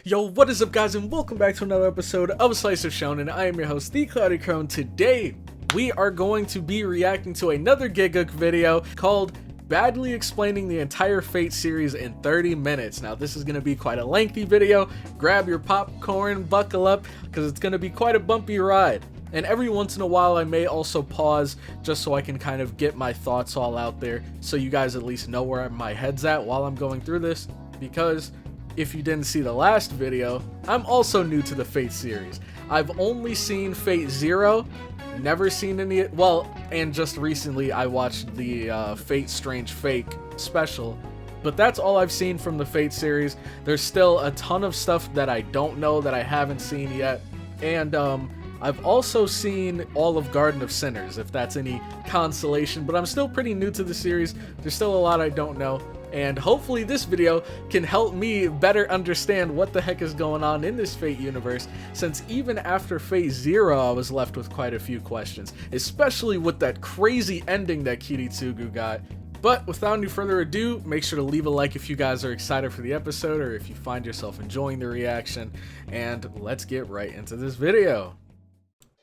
Yo, what is up guys, and welcome back to another episode of Slice of Shonen. I am your host, the CloudyCrow, and today we are going to be reacting to another Gigguk video called Badly Explaining the Entire Fate series in 30 minutes. Now this is going to be quite a lengthy video. Grab your popcorn, buckle up, because it's going to be quite a bumpy ride. And every once in a while I may also pause just so I can kind of get my thoughts all out there, so you guys at least know where my head's at while I'm going through this, because if you didn't see the last video, I'm also new to the Fate series. I've only seen Fate Zero, never seen any, well, and just recently I watched the Fate Strange Fake special, but that's all I've seen from the Fate series. There's still a ton of stuff that I don't know, that I haven't seen yet, and I've also seen all of Garden of Sinners, if that's any consolation, but I'm still pretty new to the series. There's still a lot I don't know. And hopefully this video can help me better understand what the heck is going on in this Fate universe, since even after Fate Zero I was left with quite a few questions, especially with that crazy ending that Kiritsugu got. But without any further ado, make sure to leave a like if you guys are excited for the episode or if you find yourself enjoying the reaction, and let's get right into this video.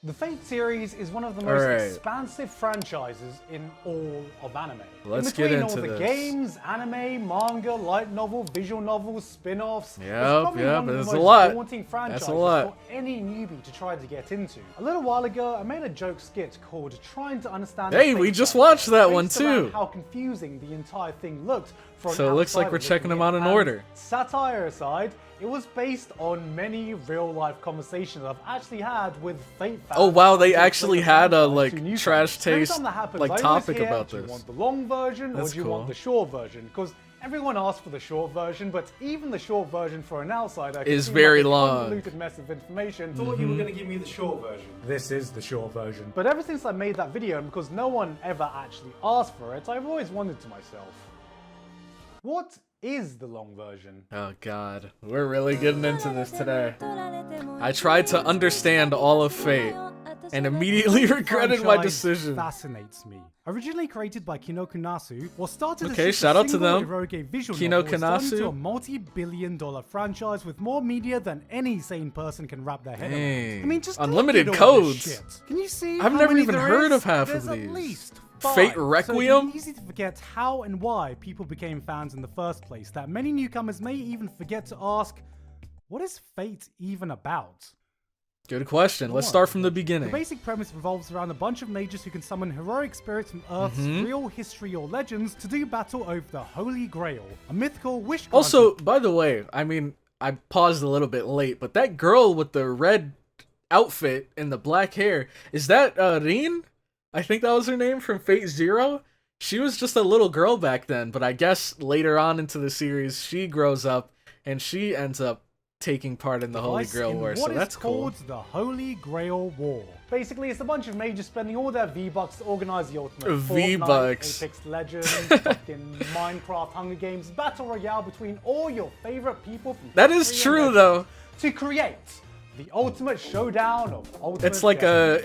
The Fate series is one of the most expansive franchises in all of anime. Let's get into all the this. Games, anime, manga, light novel, visual novels, spin-offs, it's Yep, probably one of the it's most a lot. daunting franchises That's a lot. for any newbie to try to get into. A little while ago, I made a joke skit called Trying to Understand the Hey, Fate we just franchise, watched that one based around too. how confusing the entire thing looked for an So it looks like we're outsider checking them looking out in in. order. Satire aside, it was based on many real-life conversations I've actually had with Fate fans. Oh wow, they who actually play the had a franchise to like new trash fans. Every taste time that happens, like I always topic hear, about do you this. want the long version or That's do you cool. want the short version? Because everyone asks for the short version, but even the short version for an outsider can Is seem very like a long. convoluted mess of information. Thought you were going to give me the short version. This is the short version. But ever since I made that video, and because no one ever actually asked for it, I've always wondered to myself, what is the long version? Oh god, we're really getting into this today. I tried to understand all of Fate and immediately regretted my Franchise decision. Fascinates me. Originally created by Kinokunasu, what started Okay, as just shout a out to single them. eroge visual novel has turned Kinokunasu. into a multi-billion-dollar franchise with more media than any sane person can wrap their head around. I mean, just Unlimited look at all this codes. shit. Can you see? I've how never many even there heard is? of half There's of these. At least Fate 5. Requiem? So it's easy to forget how and why people became fans in the first place. That many newcomers may even forget to ask, what is Fate even about? Good question. Let's start from the beginning. The basic premise revolves around a bunch of mages who can summon heroic spirits from Earth's real history or legends to do battle over the Holy Grail, a mythical wish. Also, by the way, I mean, I paused a little bit late, but that girl with the red outfit and the black hair, is that Rin? I think that was her name from Fate Zero. She was just a little girl back then, but I guess later on into the series, she grows up and she ends up taking part in the Holy Grail War, so that's cool. What is called the Holy Grail War. Basically, it's a bunch of mages spending all their V-Bucks to organize the ultimate V-Bucks. Fortnite, Apex Legends, fucking Minecraft, Hunger Games, Battle Royale between all your favorite people from That is history and true, legends though. to create the ultimate showdown of ultimate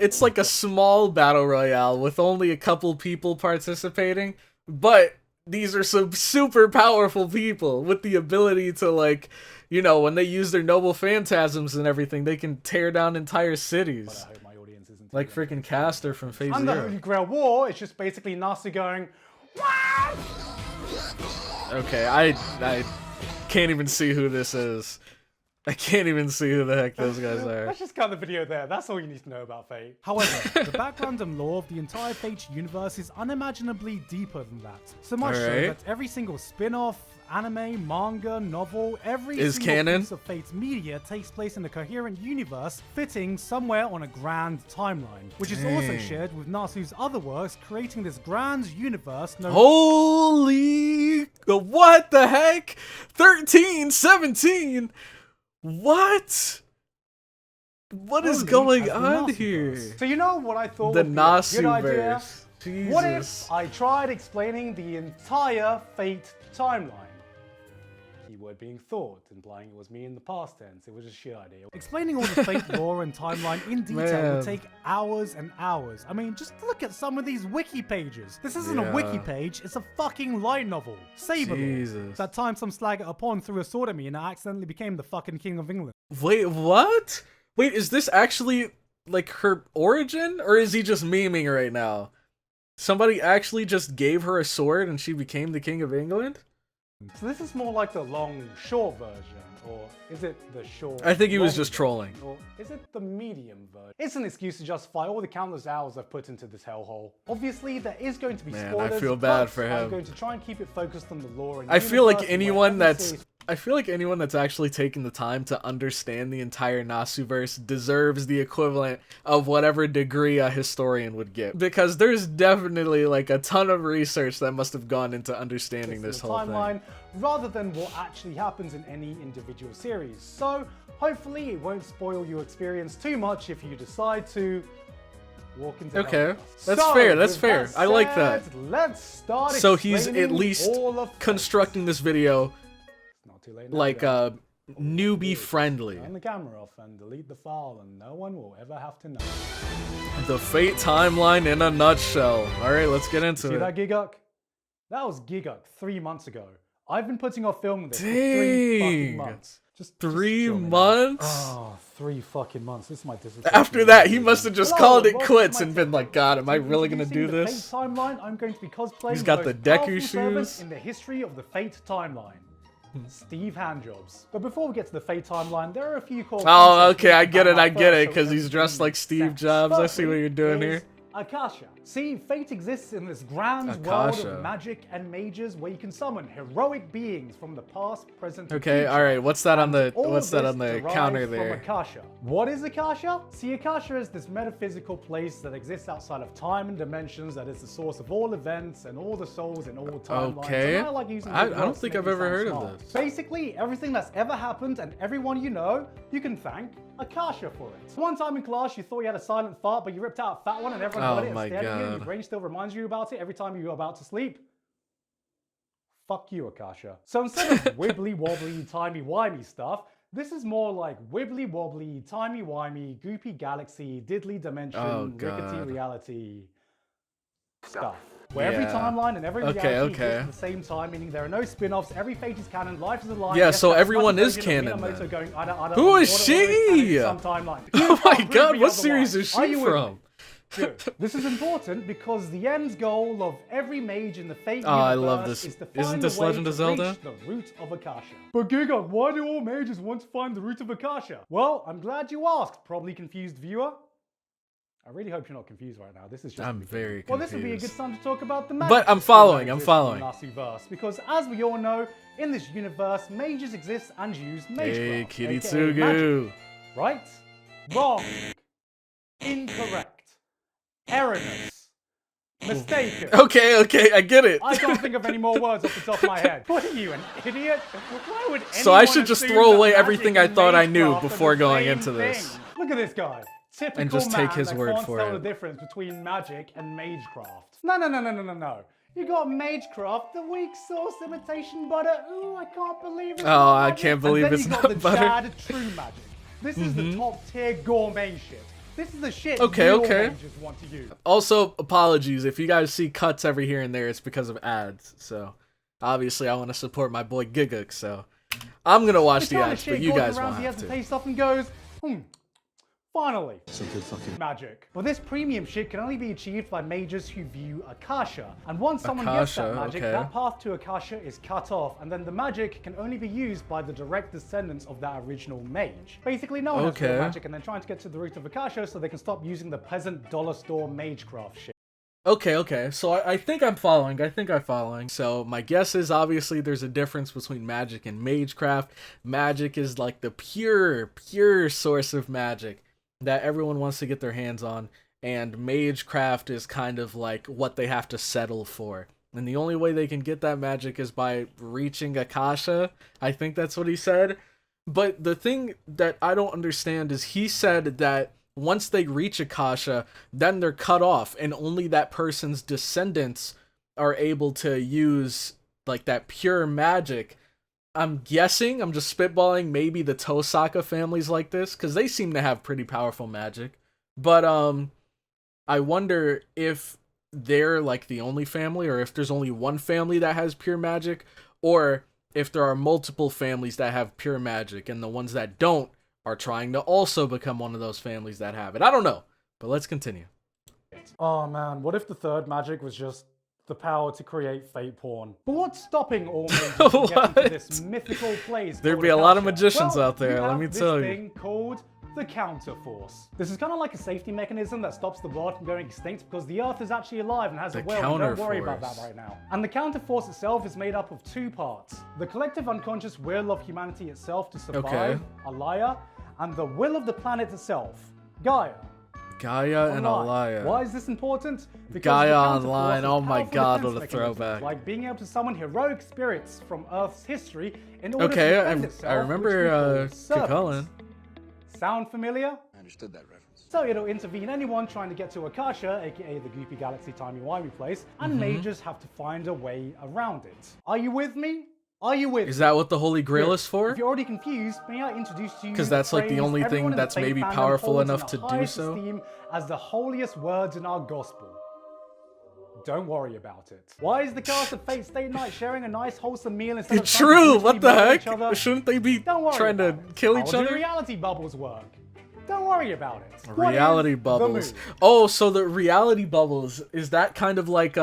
It's like a small battle royale with only a couple people participating, but these are some super powerful people with the ability to, like, you know, when they use their noble phantasms and everything, they can tear down entire cities. I hope my audience isn't Like freaking Caster from Phase And the Zero. Holy Grail War, it's just basically Nasu going, "Wow!" Okay, I can't even see who this is. I can't even see who the heck those guys are. Let's just cut the video there. That's all you need to know about Fate. However, the background and lore of the entire Fate universe is unimaginably deeper than that. So much so Alright. that every single spin-off, anime, manga, novel, every Is single canon? piece of Fate's media takes place in a coherent universe, fitting somewhere on a grand timeline, which is also Dang. shared with Nasu's other works, creating this grand universe known Holy... What the heck? 13, 17? What? What is only going as the on Nasuverse. here? So you know what I thought The would be a good idea? Nasuverse. Jesus. What if I tried explaining the entire Fate timeline? word being thought, implying it was me in the past tense. It was a shit idea. Explaining all the fate lore and timeline in detail would take hours and hours. I mean, just look at some of these wiki pages. This isn't a wiki page, it's a fucking light novel. Saber lore. That time some slag at a pond threw a sword at me and I accidentally became the fucking King of England. Wait, what? Wait, is this actually like her origin, or is he just memeing right now? Somebody actually just gave her a sword and she became the King of England? So this is more like the long, short version, or is it the short? I think he was just trolling. Or is it the medium version? It's an excuse to justify all the countless hours I've put into this hellhole. Obviously, there is going to be spoilers. I feel bad for him. I'm going to try and keep it focused on the lore. And I feel like anyone that's actually taking the time to understand the entire Nasuverse deserves the equivalent of whatever degree a historian would get. Because there's definitely like a ton of research that must have gone into understanding this whole timeline, thing. Rather than what actually happens in any individual series. So hopefully it won't spoil your experience too much if you decide to walk into Okay, that's fair, that's fair. I like that. Let's start. So he's at least constructing this video like newbie friendly. Turn the camera off and delete the file and no one will ever have to know. The Fate timeline in a nutshell. Alright, let's get into it. See that Gigguk? That was Gigguk 3 months ago. I've been putting off filming this for 3 fucking months. Just 3 months? Oh, 3 fucking months. This is my dissertation. After that, he must have just called it quits and been like, God, am I really gonna do this? Fate timeline, I'm going to be cosplaying He's got the Deku shoes in the history of the Fate timeline. Steve Handjobs. But before we get to the Fate timeline, there are a few core okay, I get it, because he's dressed like Steve Jobs. I see what you're doing here. Akasha. See, Fate exists in this grand world of magic and mages where you can summon heroic beings from the past, present, and future. Alright, what's that on the counter there? Akasha. What is Akasha? See, Akasha is this metaphysical place that exists outside of time and dimensions that is the source of all events and all the souls in all timelines. Okay. And I like using I don't think I've ever heard of this. Basically, everything that's ever happened and everyone you know, you can thank Akasha for it. One time in class, you thought you had a silent fart, but you ripped out a fat one and everyone heard it and stared at you, and your brain still reminds you about it every time you're about to sleep. Fuck you, Akasha. So instead of wibbly-wobbly, timey-wimey stuff, this is more like wibbly-wobbly, timey-wimey, goopy galaxy, diddly dimension, rickety reality stuff. Where every timeline and every reality exists at the same time, meaning there are no spin-offs, every fate is canon, life is a lie. Yeah, so everyone is canon then. Who is she? Oh my god, what series is she from? This is important because the end goal of every mage in the Fate universe I love this. is to find Isn't this a way Legend of to Zelda? reach the root of Akasha. But Gigguk, why do all mages want to find the root of Akasha? Well, I'm glad you asked, probably confused viewer. I really hope you're not confused right now. This is just very confused. Well, this would be a good time to talk about the magic. But I'm following. Nasuverse, because as we all know, in this universe, mages exist and use magecraft. Kiritsugu. Right? Wrong. Incorrect. Erroneous. Mistaken. Okay, I get it. I can't think of any more words off the top of my head. What are you, an idiot? Why would so I should just throw away everything I thought I knew before going into this. Look at this guy. Typical and just take his word for it. The difference between magic and magecraft. No. You got magecraft, the weak sauce imitation butter. Ooh, I can't believe it. Oh, I can't believe it's not butter. And then you got the Jad true magic. This is the top tier gourmet shit. This is the shit okay. mages want to use. Also, apologies if you guys see cuts every here and there. It's because of ads. So obviously, I want to support my boy Gigguk. So I'm gonna watch the ads, but you guys won't have to. He has to taste up and goes, finally, some good fucking magic. Well, this premium shit can only be achieved by mages who view Akasha. And once someone gets that magic, that path to Akasha is cut off, and then the magic can only be used by the direct descendants of that original mage. Basically, no one has real magic, and they're trying to get to the root of Akasha so they can stop using the peasant dollar store magecraft shit. Okay. So I think I'm following. So my guess is obviously there's a difference between magic and magecraft. Magic is like the pure source of magic that everyone wants to get their hands on, and magecraft is kind of like what they have to settle for. And the only way they can get that magic is by reaching Akasha. I think that's what he said. But the thing that I don't understand is he said that once they reach Akasha, then they're cut off, and only that person's descendants are able to use like that pure magic. I'm guessing, I'm just spitballing, maybe the Tosaka family's like this, because they seem to have pretty powerful magic. But I wonder if they're like the only family, or if there's only one family that has pure magic, or if there are multiple families that have pure magic, and the ones that don't are trying to also become one of those families that have it. I don't know, but let's continue. Oh man, what if the third magic was just the power to create fate porn? But what's stopping all mages from getting to this mythical place? There'd be a lot of magicians out there, let me tell you. This thing called the counterforce. This is kind of like a safety mechanism that stops the world from going extinct because the Earth is actually alive and has a will. Don't worry about that right now. And the counterforce itself is made up of two parts: the collective unconscious will of humanity itself to survive, Alaya, and the will of the planet itself, Gaia. Gaia and Alaya. Why is this important? Because Gaia Online, oh my god, what a throwback. Like being able to summon heroic spirits from Earth's history in order to defend itself. I remember Cucullin. Sound familiar? I understood that reference. So it'll intervene anyone trying to get to Akasha, aka the Goopy Galaxy timey-wimey place, and mages have to find a way around it. Are you with me? Are you with me? Is that what the Holy Grail is for? If you're already confused, may I introduce to you because that's like the only thing that's maybe powerful enough to do so. As the holiest words in our gospel. Don't worry about it. Why is the cast of Fate Stay Night sharing a nice wholesome meal instead of true? What the heck? Shouldn't they be trying to kill each other? How do reality bubbles work? Don't worry about it. Reality bubbles. Oh, so the reality bubbles, is that kind of like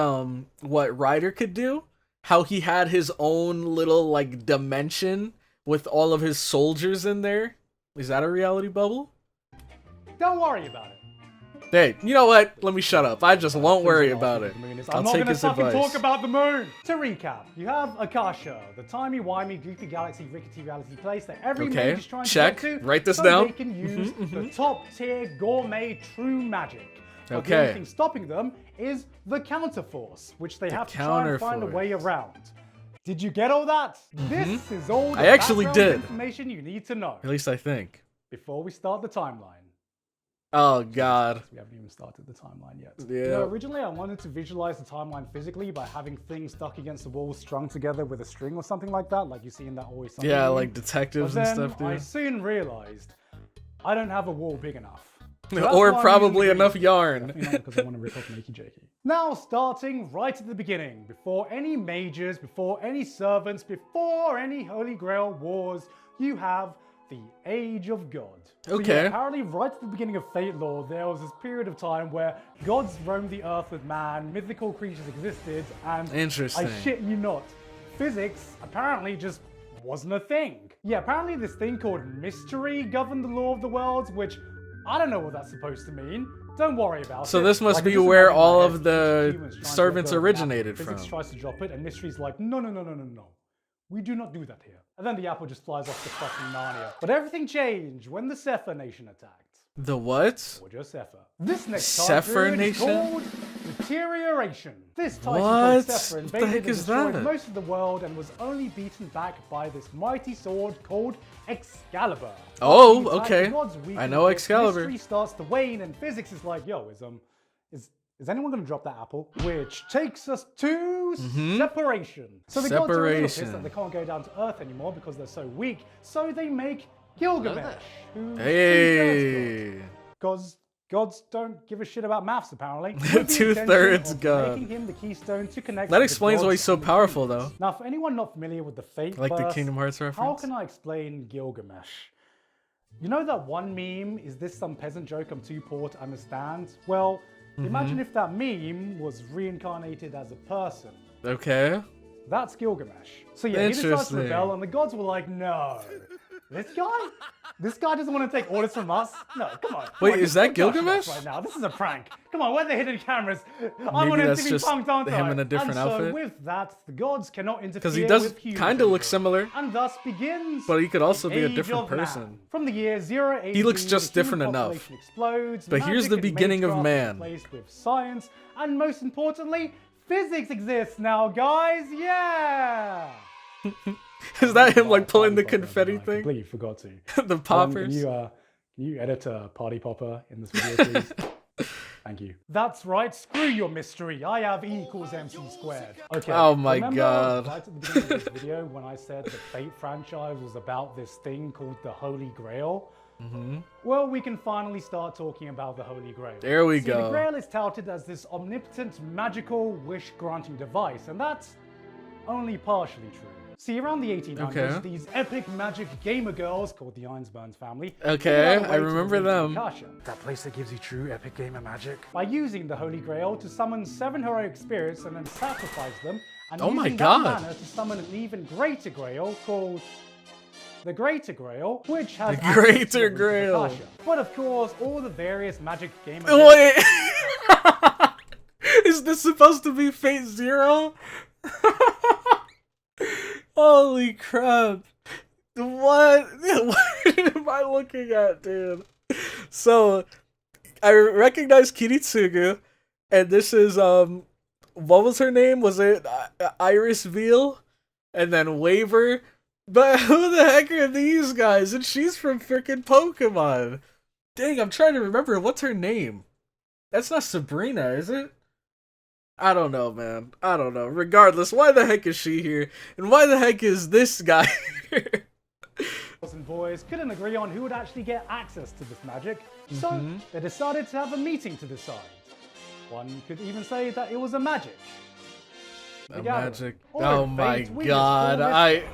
what Ryder could do? How he had his own little like dimension with all of his soldiers in there? Is that a reality bubble? Don't worry about it. Hey, you know what? Let me shut up. I just won't worry about it. I'm not gonna fucking talk about the moon. To recap, you have Akasha, the timey-wimey, goofy galaxy, rickety reality place that every mage is trying to get to. Write this so down. They can use the top-tier gourmet true magic. But Okay. the only thing stopping them is the counterforce, which they have to try and find a way around. Did you get all that? This is all the background information you need to know. At least I think. Before we start the timeline. Oh god. We haven't even started the timeline yet. Yeah. You know, originally I wanted to visualize the timeline physically by having things stuck against the wall strung together with a string or something like that, like you see in that Always Sunny Yeah, movie. like detectives But and then stuff, dude. I soon realized I don't have a wall big enough. So or probably enough yarn. Definitely not because I want to rip off Makey Jakey. Now starting right at the beginning, before any mages, before any servants, before any Holy Grail wars, you have the Age of God. So Okay. yeah, apparently right at the beginning of Fate lore, there was this period of time where gods roamed the earth with man, mythical creatures existed, and Interesting. I shit you not, physics apparently just wasn't a thing. Yeah, apparently this thing called mystery governed the law of the worlds, which I don't know what that's supposed to mean. Don't worry about it. So this must Like, be just where imagine all my of head, the humans trying to servants let go of the apple. originated Physics from. tries to drop it, and mystery's like, no. We do not do that here. And then the apple just flies off to fucking Narnia. But everything changed when the Sefer Nation attacked. The what? Or just Sefer. This next time Sefer period Nation? is called Deterioration. This titan What? called Sefer What the invaded heck and is destroyed that? most of the world and was only beaten back by this mighty sword called Excalibur. Oh, After the attack, okay. the gods weakened I know a bit, Excalibur. Mystery starts to wane and physics is like, yo, is anyone going to drop that apple? Which takes us to separation. So the gods are a little pissed Separation. that they can't go down to Earth anymore because they're so weak. So they make Gilgamesh. who's Hey. because gods don't give a shit about maths, apparently. Two-thirds god. Making him the keystone to connect That the explains why gods he's so and the powerful, humans. though. Now, for anyone not familiar with the Fate Like the verse, Kingdom Hearts how reference. can I explain Gilgamesh? You know that one meme, is this some peasant joke I'm too poor to understand? Well, imagine if that meme was reincarnated as a person. Okay. That's Gilgamesh. So yeah, he decides to Interesting. rebel, and the gods were like, no. This guy doesn't want to take orders from us. No, come on. Wait, Like, is that don't touch us Gilgamesh? right now? This is a prank. Come on, where are the hidden cameras? I want Maybe him that's to be just punked, aren't him I? in a different and outfit? So with that, the gods cannot interfere Because he does with humans kind of look anymore. similar. And thus begins But he could also the be a Age different of Man. person. From the year 0 AD, He looks just the human different enough. population explodes, But here's magic the and beginning of magecraft man. is replaced with science, and most importantly, physics exists now, guys. Yeah. Is that him like pulling the confetti I thing? completely forgot to. The poppers? Can you edit a party popper in this video, please? Thank you. That's right, screw your mystery. I have E equals MC squared. Okay. Oh my remember god. right at the beginning of this video when I said the Fate franchise was about this thing called the Holy Grail? Well, we can finally start talking about the Holy Grail. There we See, go. The Grail is touted as this omnipotent, magical, wish-granting device, and that's only partially true. See, around the 1800s, these epic magic gamer girls called the Einsburns family. Okay, I remember them. That place that gives you true epic gamer magic. By using the Holy Grail to summon 7 heroic spirits and then sacrifice them, and using that mana to summon an even greater Grail called the Greater Grail, which has the Greater Grail. But of course, all the various magic gamer. Wait, is this supposed to be Fate Zero? Holy crap! What am I looking at, dude? So, I recognize Kiritsugu, and this is what was her name? Was it Iris Veal? And then Waver. But who the heck are these guys? And she's from freaking Pokemon. Dang, I'm trying to remember. What's her name? That's not Sabrina, is it? I don't know, man. I don't know. Regardless, why the heck is she here? And why the heck is this guy here? Girls and boys couldn't agree on who would actually get access to this magic, so they decided to have a meeting to decide. One could even say that it was a magic. A magic. Oh my god.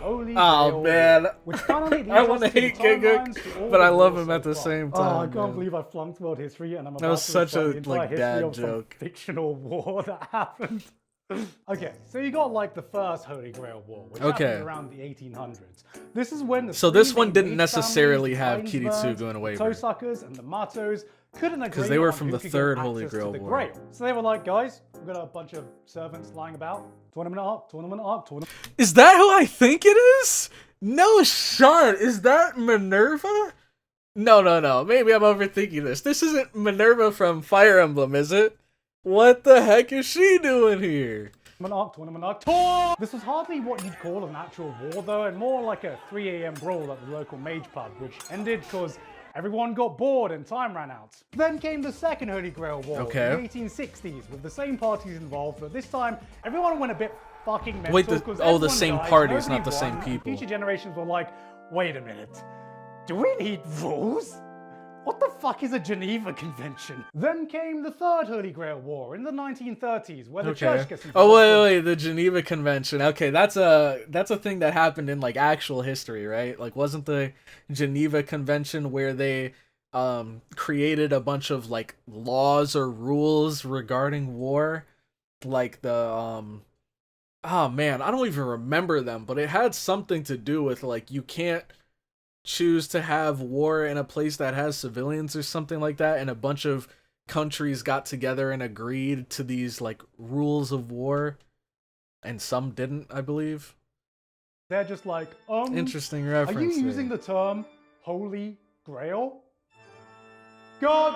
Oh man. I want to hate Gigguk, but I love him at the same time. Oh, I can't believe I flunked world history and I'm about that was such to a like dad joke. Fictional war that happened. Okay, so you got like the first Holy Grail War, which happened around the 1800s. This is when the so this one didn't necessarily have Kiritsugu and Waver. The Tosuckers and the Matos couldn't agree because they were from the third Holy Grail War. So they were like, guys, we've got a bunch of servants lying about. Tournament arc, tournament arc, tournament. Is that who I think it is? No shot. Is that Minerva? No. Maybe I'm overthinking this. This isn't Minerva from Fire Emblem, is it? What the heck is she doing here? Tournament arc. This was hardly what you'd call an actual war though, and more like a 3 AM brawl at the local mage pub, which ended because everyone got bored and time ran out. Then came the second Holy Grail War in the 1860s with the same parties involved, but this time everyone went a bit fucking mental. Wait, the same parties, not the same people. Future generations were like, wait a minute, do we need rules? What the fuck is a Geneva Convention? Then came the third Holy Grail War in the 1930s, where the church gets involved. Oh wait, the Geneva Convention. Okay, that's a thing that happened in like actual history, right? Like, wasn't the Geneva Convention where they created a bunch of like laws or rules regarding war? Like the oh man, I don't even remember them, but it had something to do with like you can't choose to have war in a place that has civilians or something like that, and a bunch of countries got together and agreed to these like rules of war, and some didn't, I believe. They're just like, interesting reference. Are you using the term Holy Grail? God,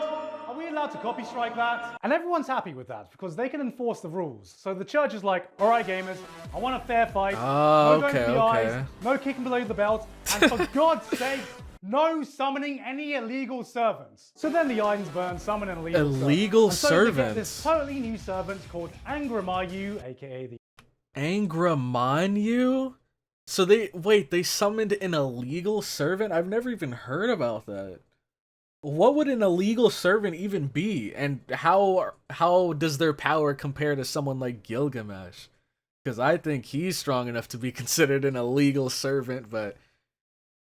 are we allowed to copy strike that? And everyone's happy with that because they can enforce the rules. So the church is like, all right, gamers, I want a fair fight. No going to the eyes, no kicking below the belt, and for God's sake, no summoning any illegal servants. So then the Einsburns summon an illegal servant. So they get this totally new servant called Angramayu, aka the Angramanyu? So they summoned an illegal servant? I've never even heard about that. What would an illegal servant even be, and how does their power compare to someone like Gilgamesh? Because I think he's strong enough to be considered an illegal servant, but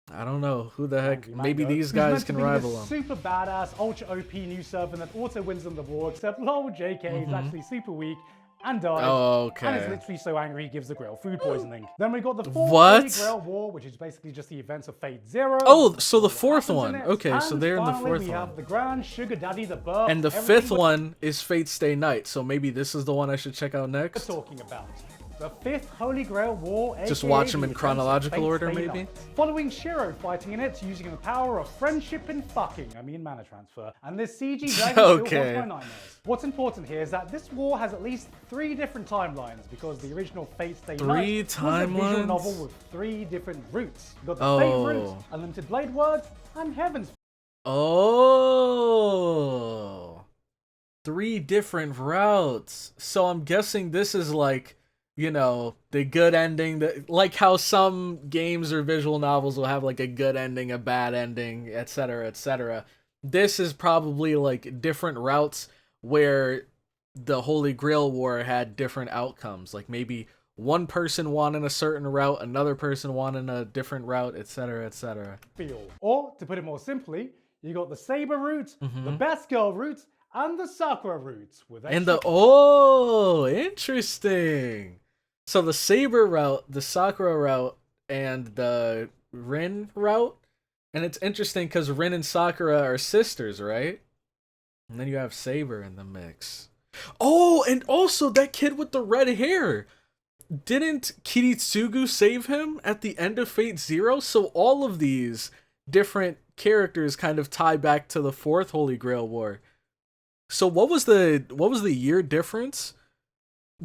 I don't know. Who the heck? Maybe these guys can rival him. Super badass, ultra OP new servant that auto wins them the war, except lol, JK is actually super weak and dies. Oh, okay. And is literally so angry he gives the Grail food poisoning. Then we got the fourth Holy Grail War, which is basically just the events of Fate Zero. Oh, so the fourth one. Okay, so they're in the fourth one. We have the Grand Sugar Daddy, the birth. And the fifth one is Fate Stay Night, so maybe this is the one I should check out next. We're talking about the fifth Holy Grail War. Just watch them in chronological order, maybe? Following Shiro fighting in it, using the power of friendship and fucking, mana transfer. And this CG dragon still haunts my nightmares. What's important here is that this war has at least 3 different timelines, because the original Fate Stay Night was a visual novel with 3 different routes. You got the Fate route, Unlimited Blade Words, and Heaven's. Oh. 3 different routes. So I'm guessing this is like, you know, the good ending, like how some games or visual novels will have like a good ending, a bad ending, etc., etc. This is probably like different routes where the Holy Grail War had different outcomes. Like maybe one person won in a certain route, another person won in a different route, etc., etc. Or, to put it more simply, you got the Saber route, the Best Girl route, and the Sakura route. Oh, interesting. So the Saber route, the Sakura route, and the Rin route. And it's interesting because Rin and Sakura are sisters, right? And then you have Saber in the mix. Oh, and also that kid with the red hair. Didn't Kiritsugu save him at the end of Fate Zero? So all of these different characters kind of tie back to the 4th Holy Grail War. So what was the year difference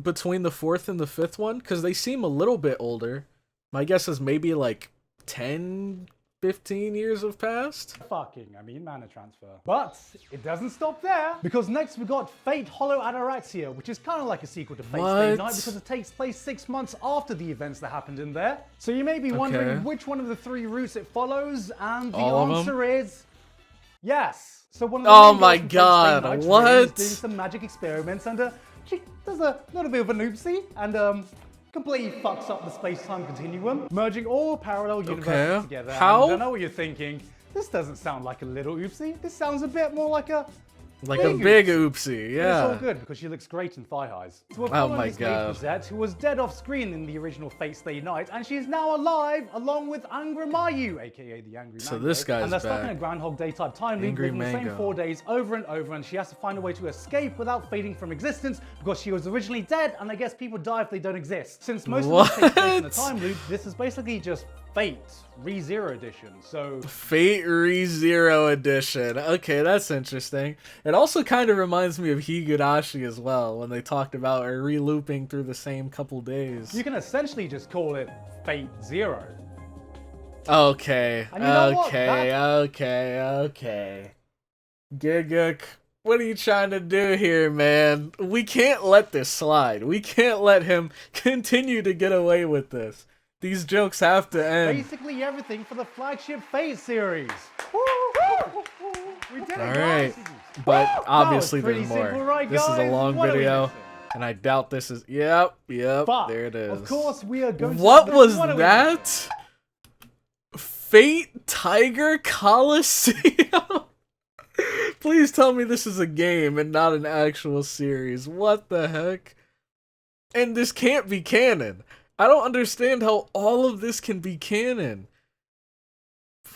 between the 4th and the 5th one? Because they seem a little bit older. My guess is maybe like 10, 15 years have passed. Mana transfer. But it doesn't stop there, because next we got Fate Hollow Adoraxia, which is kind of like a sequel to Fate Stay Night because it takes place 6 months after the events that happened in there. So you may be wondering which one of the 3 routes it follows, and the answer is yes. So one of the oh my god, what? Doing some magic experiments, and she does a little bit of an oopsie, and completely fucks up the space-time continuum, merging all parallel universes together. How? And I know what you're thinking. This doesn't sound like a little oopsie. This sounds a bit more like a big oopsie, yeah. But it's all good because she looks great in thigh highs. So oh my god. Rosette, who was dead off screen in the original Fate Stay Night, and she is now alive along with Angramayu, aka the Angry Mango. So this guy's and they're back. stuck in a Groundhog Day type time loop, living the same 4 days over and over, and she has to find a way to escape without fading from existence because she was originally dead, and I guess people die if they don't exist. Since most of this takes place in a time loop, this is basically just Fate Re-Zero Edition. So Fate Re-Zero Edition. Okay, that's interesting. It also kind of reminds me of Higurashi as well, when they talked about re-looping through the same couple days. You can essentially just call it Fate Zero. Okay, and you know okay. Gigguk, what are you trying to do here, man? We can't let this slide. We can't let him continue to get away with this. These jokes have to end. Basically everything for the flagship Fate series. We did it, guys. Alright, but obviously there's more. Simple, right, this guys? is a long video, and I doubt this is. Yep, but, there it is. Of course, we are going to. What was that? Fate Tiger Coliseum? Please tell me this is a game and not an actual series. What the heck? And this can't be canon. I don't understand how all of this can be canon.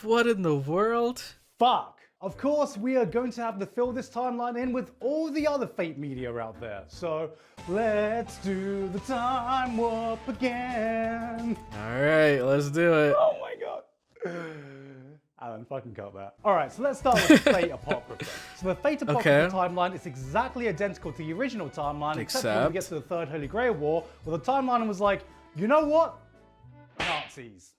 What in the world? Fuck. Of course, we are going to have to fill this timeline in with all the other Fate media out there. So, let's do the time warp again. Alright, let's do it. Oh my god. Alan, fucking cut that. Alright, so let's start with Fate Apocrypha. So the Fate Apocrypha timeline is exactly identical to the original timeline, except when we get to the 3rd Holy Grail War, where the timeline was like, you know what? Nazis.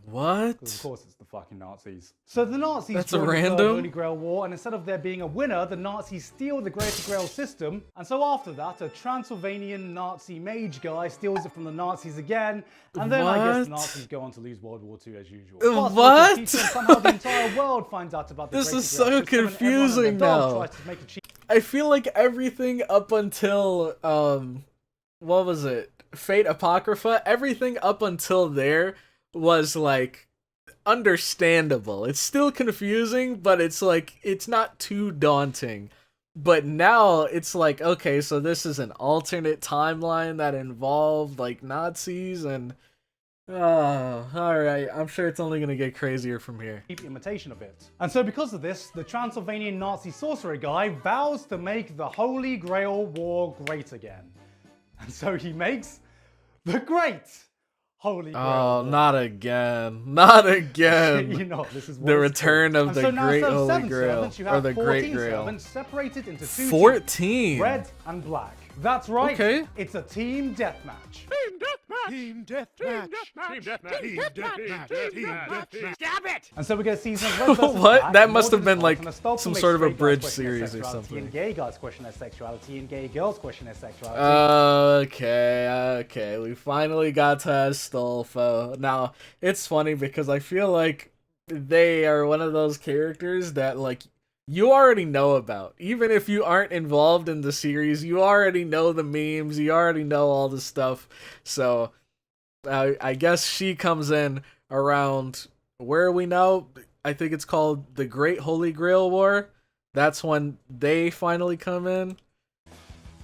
What? Because of course it's the fucking Nazis. So the Nazis That's joined a random? the 3rd Holy Grail War, and instead of there being a winner, the Nazis steal the Greater Grail system. And so after that, a Transylvanian Nazi mage guy steals it from the Nazis again. And then I guess the Nazis go on to lose World War II as usual. What? Somehow the entire world finds out about the This Greater is Grail so system, confusing now. Tries to make a I feel like everything up until, what was it? Fate Apocrypha, everything up until there was like understandable. It's still confusing, but it's like it's not too daunting. But now it's like, okay, so this is an alternate timeline that involved like Nazis and alright, I'm sure it's only gonna get crazier from here. Imitation of it. And so because of this, the Transylvanian Nazi sorcerer guy vows to make the Holy Grail War great again. And so he makes the Great Holy Grail. Oh, not again. Not again. You know, this is what the return of the Great Holy Grail. Or the Great Grail. Servants separated into 2 14. teams, red and black. That's right. Okay. It's a team deathmatch. Team deathmatch. Team deathmatch. Team deathmatch. Team deathmatch. Stab it! And so we get a season of Red versus What? Black, That must have Northern been like Stars, and a some Stolpa sort of a makes bridge straight guys series or question their something. sexuality, and gay guys question their sexuality, and gay girls question their sexuality. Okay. We finally got to Astolfo. Now, it's funny because I feel like they are one of those characters that, like, you already know about. Even if you aren't involved in the series, you already know the memes, you already know all the stuff. So, I guess she comes in around, where are we now? I think it's called the Great Holy Grail War. That's when they finally come in.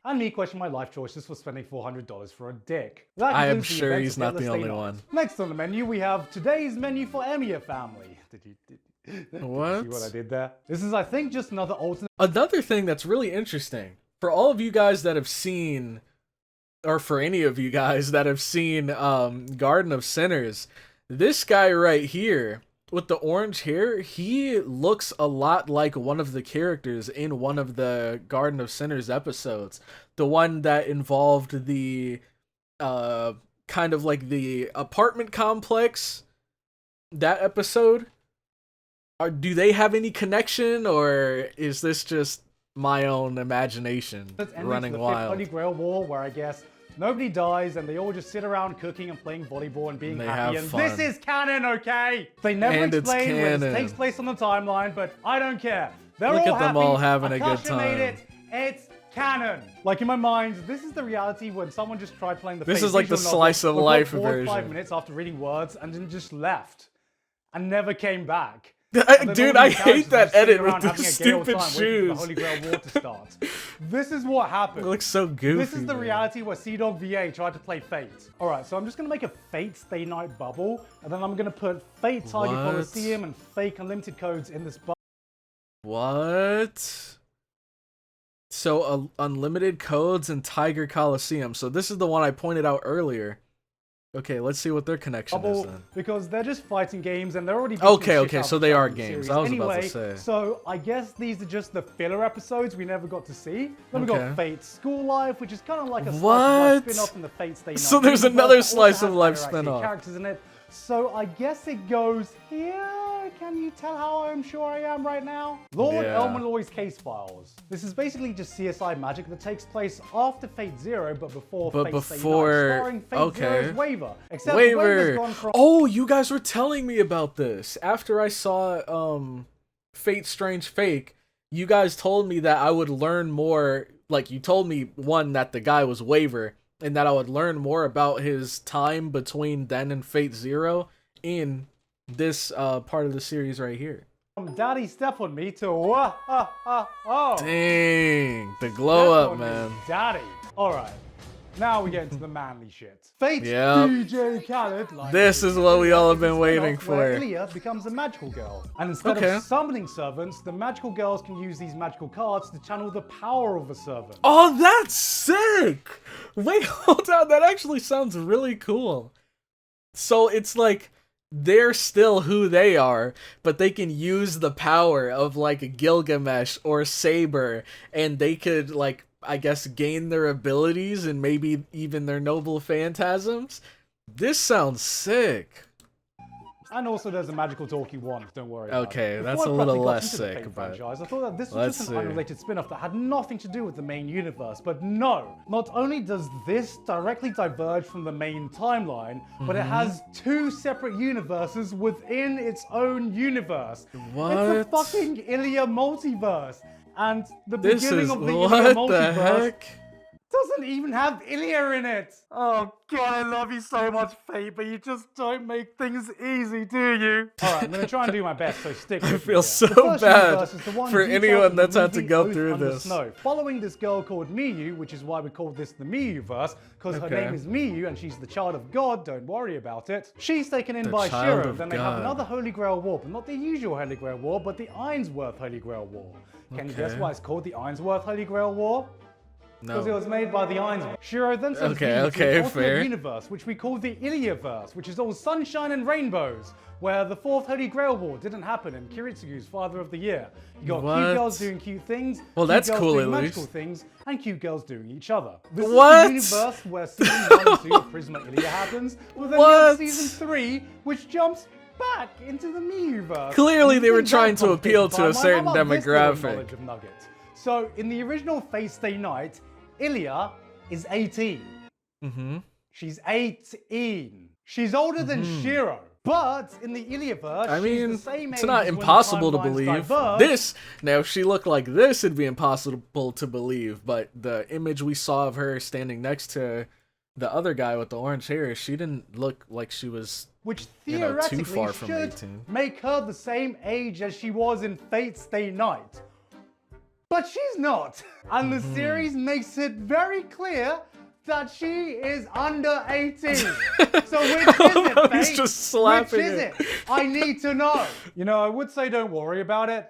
And me question my life choices for spending $400 for a dick. I am sure he's not the only one. Next on the menu, we have today's menu for Emiya family. Did you What? see what I did there? This is, I think, just another alternate. Another thing that's really interesting, for all of you guys that have seen, or for any of you guys that have seen Garden of Sinners, this guy right here with the orange hair, he looks a lot like one of the characters in one of the Garden of Sinners episodes. The one that involved the kind of like the apartment complex. That episode. Do they have any connection, or is this just my own imagination running wild? Holy Grail War, where I guess nobody dies and they all just sit around cooking and playing volleyball and being happy. And this is canon, okay? They never explain where this takes place on the timeline, but I don't care. They're Look all at them happy. all having a good Akasha made time. it. It's canon. Like in my mind, this is the reality when someone just tried playing the This fake is like the visual novel, slice of but got life bored version. 5 minutes after reading words and then just left and never came back. Dude, I hate that edit with the the stupid shoes. The Holy Grail War to start. This is what happened. It looks so goofy. This is the man. reality where Sea-Dog VA tried to play Fate. Alright, so I'm just going to make a Fate Stay Night bubble, and then I'm going to put Fate Tiger What? Coliseum and fake unlimited codes in this bubble. What? So, unlimited codes and Tiger Coliseum. So this is the one I pointed out earlier. Okay, let's see what their connection is then. Because they're just fighting games and they're already Okay, so they are games. I was about to say. So I guess these are just the filler episodes we never got to see. Then we got Fate School Life, which is kind of like a slice of life spin-off from the Fate Stay Night. So there's universe. another It also slice of has life interactive spin-off. characters in it. So I guess it goes here. Can you tell how I'm sure I am right now? Lord Yeah. Elmaloy's Case Files. This is basically just CSI magic that takes place after Fate Zero, but before Fate Stay Night, starring Fate Zero's Waiver. Except Waiver's gone from... Oh, you guys were telling me about this. After I saw Fate Strange Fake, you guys told me that I would learn more. Like, you told me, one, that the guy was Waiver, and that I would learn more about his time between then and Fate Zero in this part of the series right here. From Daddy Step on Me to Dang, the glow Step up, on man. Me, Daddy. Alright, now we get into the manly shit. Fate Yep. DJ Khaled. This is what we all have been waiting Where for. Ilya becomes a magical girl. And instead of summoning servants, the magical girls can use these magical cards to channel the power of a servant. Oh, that's sick! Wait, hold on, that actually sounds really cool. So it's like, they're still who they are, but they can use the power of like Gilgamesh or Saber, and they could, like, I guess, gain their abilities and maybe even their noble phantasms. This sounds sick. And also there's a magical talking wand, don't worry about Okay, it. that's Before a I little practically got less into the sick, Fate but franchise, I thought that this was let's just an see. unrelated spin-off that had nothing to do with the main universe. But no, not only does this directly diverge from the main timeline, but it has two separate universes within its own universe. What? It's a fucking Ilya multiverse. And the This beginning is of the what Ilya the multiverse heck? doesn't even have Ilya in it. Oh god, I love you so much, Fate, but you just don't make things easy, do you? Alright, I'm gonna try and do my best, so stick with me. I feel here. so The first bad universe is the one for detailed anyone in the that's had to movie go Oath through Under this. Snow, following this girl called Miyu, which is why we call this the Miyu-verse, because her Okay. name is Miyu and she's the child of God, don't worry about it. She's taken in The by child Shiro, of then they have God. another Holy Grail War, but not the usual Holy Grail War, but the Ainsworth Holy Grail War. Can you guess Okay. why it's called the Ainsworth Holy Grail War? Because it No. was made by the Einstein. Shiro then sends Okay, Gigguk to okay, an alternate fair. universe, which we call the Iliaverse, which is all sunshine and rainbows, where the Fourth Holy Grail War didn't happen and Kiritsugu's Father of the Year. You got What? cute girls doing cute things, Well, cute that's girls cool, doing at magical least. things, and cute girls doing each other. This What? is the universe where season 1 and 2 of Prisma Ilia happens, but then you What? have season 3, which jumps back into the Miiverse. Clearly And they were since trying that to appeal competition to a timeline, certain how about this little demographic? knowledge of nuggets? So, in the original Fate Stay Night, Ilia is 18. Mm-hmm. She's 18. She's older than Shiro. But in the Iliaverse, I she's mean, the same it's age not as when the impossible to timelines believe. diverge. This, now if she looked like this, it'd be impossible to believe. But the image we saw of her standing next to the other guy with the orange hair, she didn't look like she was, which you know, theoretically too far from should 18. make her the same age as she was in Fate Stay Night. But she's not. And the series makes it very clear that she is under 18. So which is it, He's Fate? just slapping Which is it. it? I need to know. You know, I would say don't worry about it,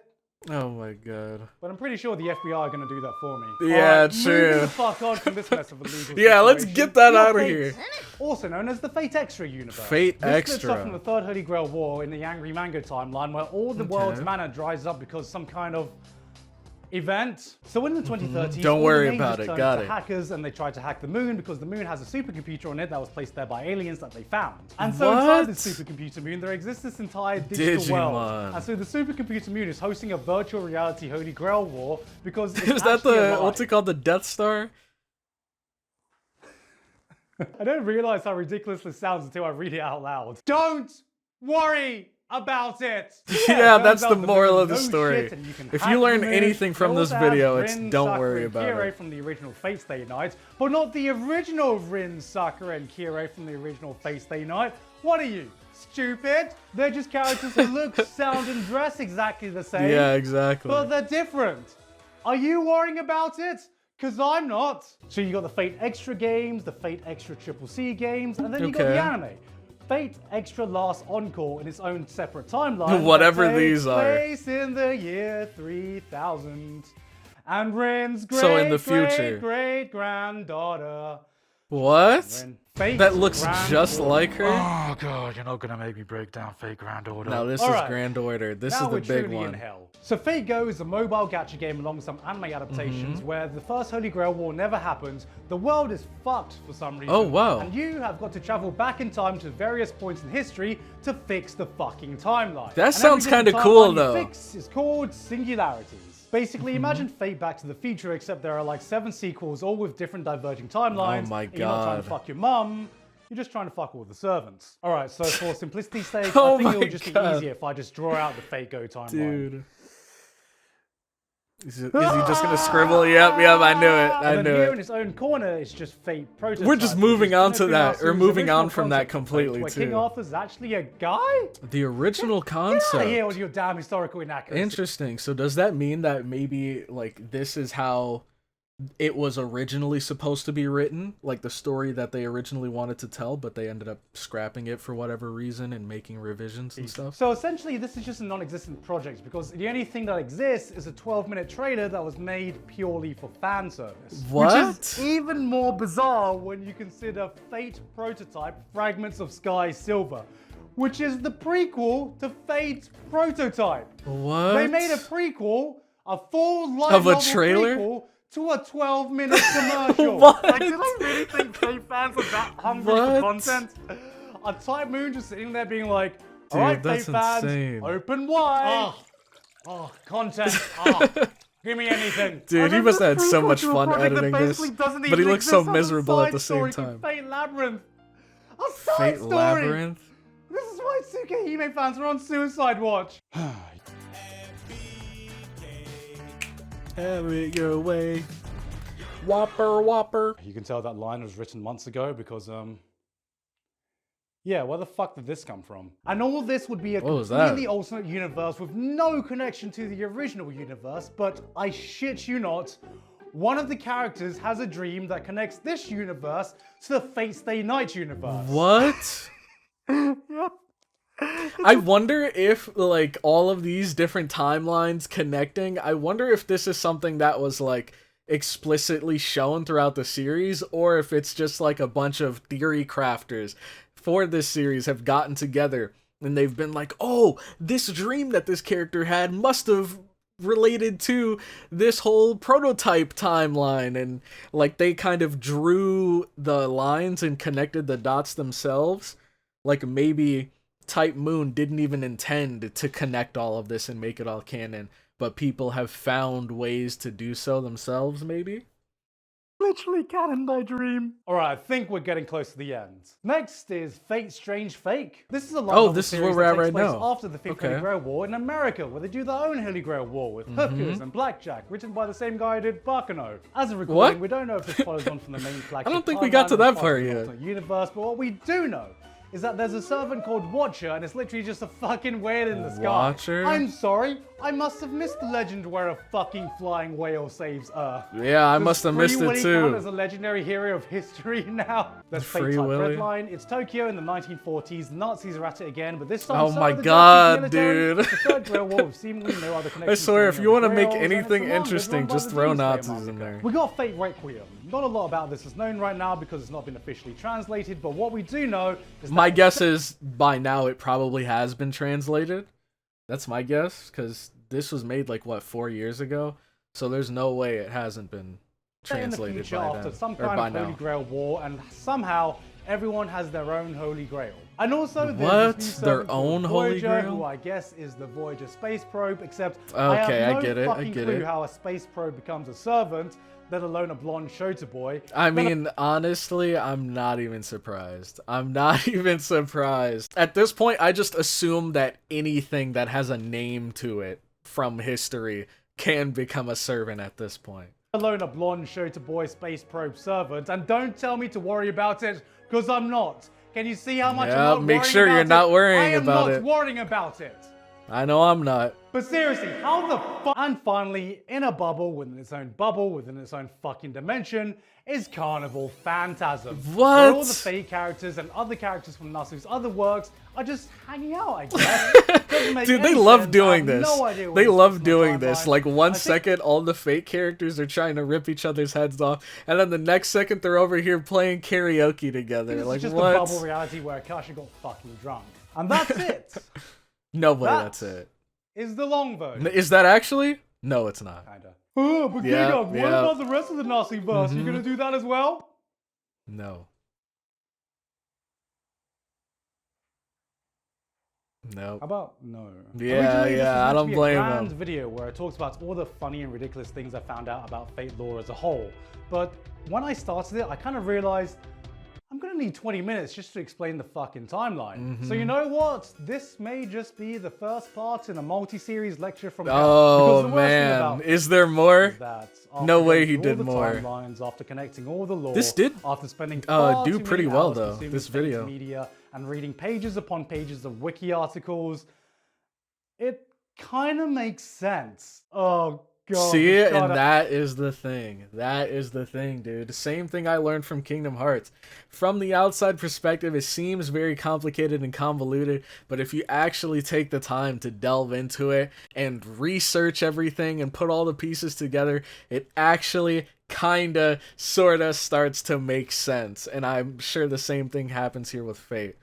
Oh my god. but I'm pretty sure the FBI are going to do that for me. Yeah, Alright, true. Moving the fuck on from this mess of a legal Yeah, let's situation, get that we got outta Fate, here. Also known as the Fate Extra universe. Fate This splits Extra. off from the Third Holy Grail War in the Angry Mango timeline, where all the world's Okay. mana dries up because some kind of event. So in the 2030s, Don't all worry the about Rangers it, turned got to it. hackers, and they tried to hack the moon because the moon has a supercomputer on it that was placed there by aliens that they found. And so What? inside this supercomputer moon, there exists this entire digital world. Digimon. And so the supercomputer moon is hosting a virtual reality Holy Grail War because it's Is that actually the, alive. what's it called, the Death Star? I don't realize how ridiculous this sounds until I read it out loud. Don't worry about it. Yeah, it that's turns the out moral moon of the knows story. shit and you can If hack you the learn moon. anything from It this also has video, it's Rin, don't Sakura, worry and about Kirei it. from the original Fate Stay Night, but not the original Rin, Sakura, and Kirei from the original Fate Stay Night. What are you, stupid? They're just characters who look, sound, and dress exactly the same. Yeah, exactly. But they're different. Are you worrying about it? Because I'm not. So you got the Fate Extra games, the Fate Extra Triple C games, and then you got Okay. the anime. Fate Extra Last Encore in its own separate timeline. Whatever that takes these are. place in the year 3000. And Rin's great, So in the future. great granddaughter. What? Rin. Fate That looks Grand just Order. like her? Oh god, you're not gonna make me break down Fate Grand Order. No, this All is right. Grand Order. This Now is the we're big truly one. in hell. So Fate Go is a mobile gacha game along with some anime adaptations Mm-hmm. where the first Holy Grail War never happened, the world is fucked for some reason. Oh, wow. And you have got to travel back in time to various points in history to fix the fucking timeline. That And sounds every kinda different cool, timeline you though. Fix is called singularities. Basically, Mm-hmm. imagine Fate Back to the Future, except there are like 7 sequels, all with different diverging timelines. Oh my and you're not trying to God. fuck your mum. You're just trying to fuck all the servants. All right, so for simplicity's sake, Oh I think it my would just God. be easier if I just draw out the Fate Go timeline. Dude. Is he just gonna scribble? Yep, I knew it. I And then knew here in it. its own corner, it's just Fate prototype. We're just which moving is on to Inoue that, or Kumasu's moving on original from that concept of Fate, completely, where King too. Arthur's actually a guy? The original Get out of here concept. with your damn historical inaccuracy. Interesting. So does that mean that maybe, like, this is how it was originally supposed to be written? Like, the story that they originally wanted to tell, but they ended up scrapping it for whatever reason and making revisions and stuff? So essentially, this is just a non-existent project because the only thing that exists is a 12-minute trailer that was made purely for fan service. Which What? is even more bizarre when you consider Fate Prototype Fragments of Sky Silver, which is the prequel to Fate Prototype. What? They made a prequel, a full light Of a novel trailer? prequel to a 12-minute commercial. What? Like, did I really think Fate fans are that hungry for What? content? A Type Moon just sitting there being like, Dude, alright, that's Fate fans, insane. open wide. Content. Give me anything. Dude, And he then must this have had so prequel much to a fun project that editing this, basically doesn't but he even looks so exist as a miserable at side the same story to time. Fate Labyrinth. A side Fate story. Labyrinth? This is why Tsukihime fans are on suicide watch. Have it your way. Whopper, whopper. You can tell that line was written months ago because, yeah, where the fuck did this come from? And all this would be a What was completely that? alternate universe with no connection to the original universe, but I shit you not, one of the characters has a dream that connects this universe to the Fate Stay Night universe. What? I wonder if, like, all of these different timelines connecting, I wonder if this is something that was, like, explicitly shown throughout the series, or if it's just like a bunch of theory crafters for this series have gotten together and they've been like, oh, this dream that this character had must have related to this whole prototype timeline, and like they kind of drew the lines and connected the dots themselves. Like maybe Type Moon didn't even intend to connect all of this and make it all canon, but people have found ways to do so themselves, maybe? Literally canon by dream. Alright, I think we're getting close to the end. Next is Fate Strange Fake. This is a lot of this is where we're at right now. After the Fifth Holy Grail War in America, where they do their own Holy Grail War with hookers and blackjack, written by the same guy who did Bakano. As a recording, we don't know if this follows on from the main flagship. I don't think we got to that part yet. Universe, but what we do know is that there's a servant called Watcher, and it's literally just a fucking whale in the sky. Watcher? I'm sorry, I must have missed the legend where a fucking flying whale saves Earth. Yeah, I must have missed it too. As a legendary hero of history now. There's Fate Type Redline. It's Tokyo in the 1940s. The Nazis are at it again, but this time oh my god, dude. The Third Grail War with seemingly no other connection. I swear, if you want to make Grails, anything interesting, just throw Nazis in there. We got Fate Requiem. Not a lot about this is known right now because it's not been officially translated, but what we do know is my guess is by now it probably has been translated. That's my guess, because this was made like, what, 4 years ago? So there's no way it hasn't been translated in the future by after then, some kind of Holy Grail war, and somehow everyone has their own Holy Grail. And also there's this new their own Holy Voyager, Grail? who I guess is the Voyager space probe, except okay, I have no I get it, fucking clue how a space probe becomes a servant, let alone a blonde Shota boy. I mean, honestly, I'm not even surprised. I'm not even surprised. At this point, I just assume that anything that has a name to it from history can become a servant at this point. Alone a blonde Shota boy space probe servant, and don't tell me to worry about it, because I'm not. Can you see how much I'm not make worrying sure about you're it? not worrying about it. I am not worrying about it. I know I'm not. But seriously, how the fuck? And finally, in a bubble within its own fucking dimension, is Carnival Phantasm. What? Where all the Fate characters and other characters from Nasu's other works are just hanging out, I guess. Dude, they love doing this. No they love doing this. Like, one second, all the Fate characters are trying to rip each other's heads off, and then the next second, they're over here playing karaoke together. This like, is just what? a bubble reality where Akasha got fucking drunk. And that's it. No way, that's it. Is the long version. Is that actually? No, it's not. Kinda. Oh, but Gigguk, what about the rest of the Nazi verse? You gonna do that as well? No. No. How about no? Yeah, I don't blame him. This video where it talks about all the funny and ridiculous things I found out about Fate lore as a whole. But when I started it, I kind of realized I'm gonna need 20 minutes just to explain the fucking timeline. So you know what? This may just be the first part in a multi-series lecture from hell. Oh man, is there more? No way he did more. Timelines, after connecting all the lore, this did after spending do pretty well though. This video, media and reading pages upon pages of wiki articles, it kind of makes sense. Oh God, see it, and that is the thing. That is the thing, dude. The same thing I learned from Kingdom Hearts. From the outside perspective, it seems very complicated and convoluted, but if you actually take the time to delve into it and research everything and put all the pieces together, it actually kinda, sorta starts to make sense. And I'm sure the same thing happens here with Fate.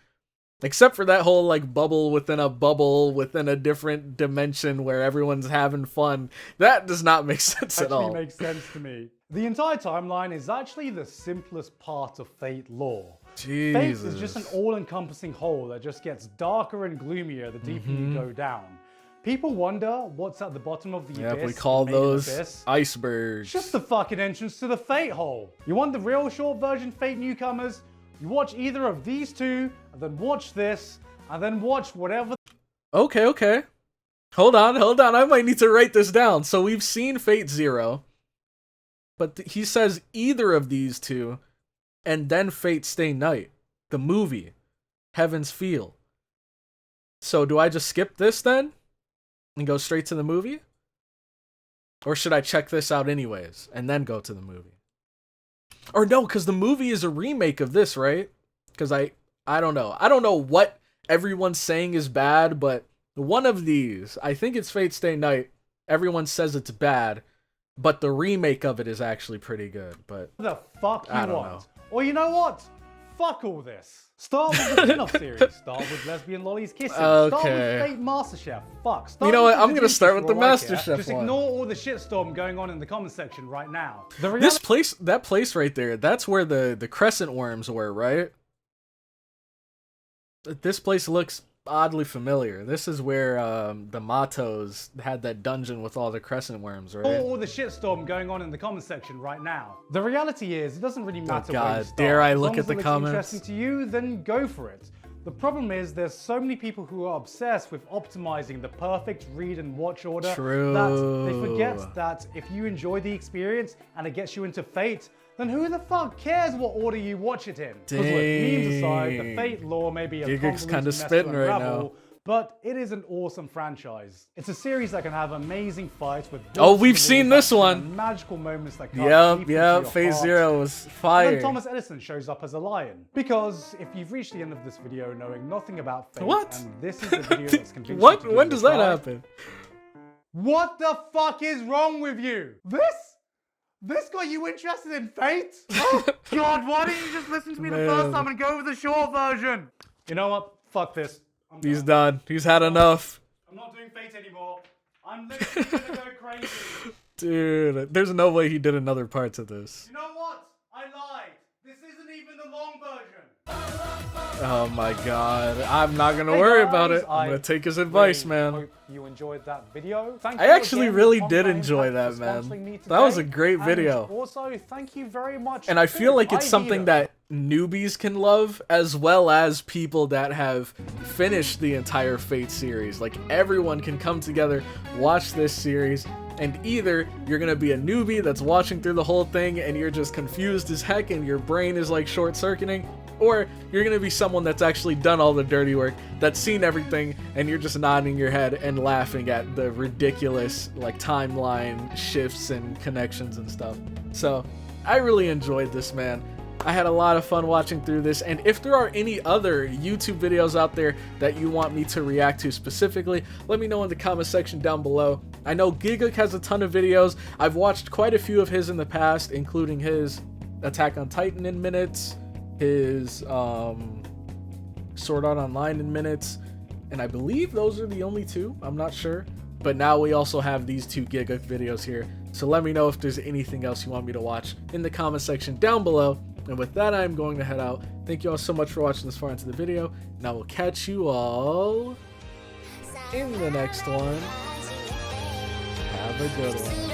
Except for that whole, like, bubble within a different dimension where everyone's having fun. That does not make sense at all. Actually makes sense to me. The entire timeline is actually the simplest part of Fate lore. Jesus. Fate is just an all-encompassing whole that just gets darker and gloomier the deeper you go down. People wonder what's at the bottom of the abyss. Yeah, we call those icebergs. Just the fucking entrance to the Fate hole. You want the real short version Fate newcomers? You watch either of these two, and then watch this, and then watch whatever. Okay. Hold on. I might need to write this down. So we've seen Fate Zero, but he says either of these two, and then Fate Stay Night, the movie, Heaven's Feel. So do I just skip this then, and go straight to the movie? Or should I check this out anyways, and then go to the movie? Or no, because the movie is a remake of this, right? Because I don't know. I don't know what everyone's saying is bad, but one of these, I think it's Fate Stay Night, everyone says it's bad. but the remake of it is actually pretty good. But the fuck you I don't want? know. Or you know what? Fuck all this. Start with the spin-off series. Start with lesbian lollies kissing. Start with Fate MasterChef. Fuck. Start you know with what? I'm gonna start with the Just MasterChef one. ignore all the shitstorm going on in the comment section right now. This place, that place right there, that's where the crescent worms were, right? This place looks oddly familiar. This is where the Matos had that dungeon with all the crescent worms, right? All the shitstorm going on in the comment section right now. The reality is, it doesn't really matter where you start. Dare I As look long at as the it looks comments? interesting to you, then go for it. The problem is there's so many people who are obsessed with optimizing the perfect read and watch order that they forget that if you enjoy the experience and it gets you into Fate, then who the fuck cares what order you watch it in? Because look, memes aside, the Fate lore may be a Gigguk's kind of mess to spitting right unravel, now. but it is an awesome franchise. It's a series that can have amazing fights with we've seen this one. And magical moments that cut deep into your Phase heart. 0 was And fire. then Thomas Edison shows up as a lion. Because if you've reached the end of this video knowing nothing about Fate, What? and this is the video that's convinced you What? to give When it a does that try, happen? what the fuck is wrong with you? This got you interested in Fate? Oh God, why didn't you just listen to me the first time and go with the short version? You know what? Fuck this. He's done. He's had enough. I'm not doing Fate anymore. I'm literally gonna go crazy. Dude, there's no way he did another part to this. You know what? I lied. This isn't even the long version. Oh my god. I'm not gonna worry about it. I'm gonna take his advice, man. Hope you enjoyed that video. Thank I you actually again, really Combat did enjoy Impact, that, for man. sponsoring me That was a today. great And video. also, thank you very much. And I feel to like it's something that newbies can love, as well as people that have finished the entire Fate series. Like, everyone can come together, watch this series, and either you're gonna be a newbie that's watching through the whole thing and you're just confused as heck and your brain is like short-circuiting, or you're gonna be someone that's actually done all the dirty work, that's seen everything, and you're just nodding your head and laughing at the ridiculous like timeline shifts and connections and stuff. So I really enjoyed this, man. I had a lot of fun watching through this, and if there are any other YouTube videos out there that you want me to react to specifically, let me know in the comment section down below. I know Gigguk has a ton of videos. I've watched quite a few of his in the past, including his Attack on Titan in minutes, his Sword Art Online in minutes, and I believe those are the only two. I'm not sure. But now we also have these two Gigguk videos here. So let me know if there's anything else you want me to watch in the comment section down below. And with that, I'm going to head out. Thank you all so much for watching this far into the video, and I will catch you all in the next one. Have a good one.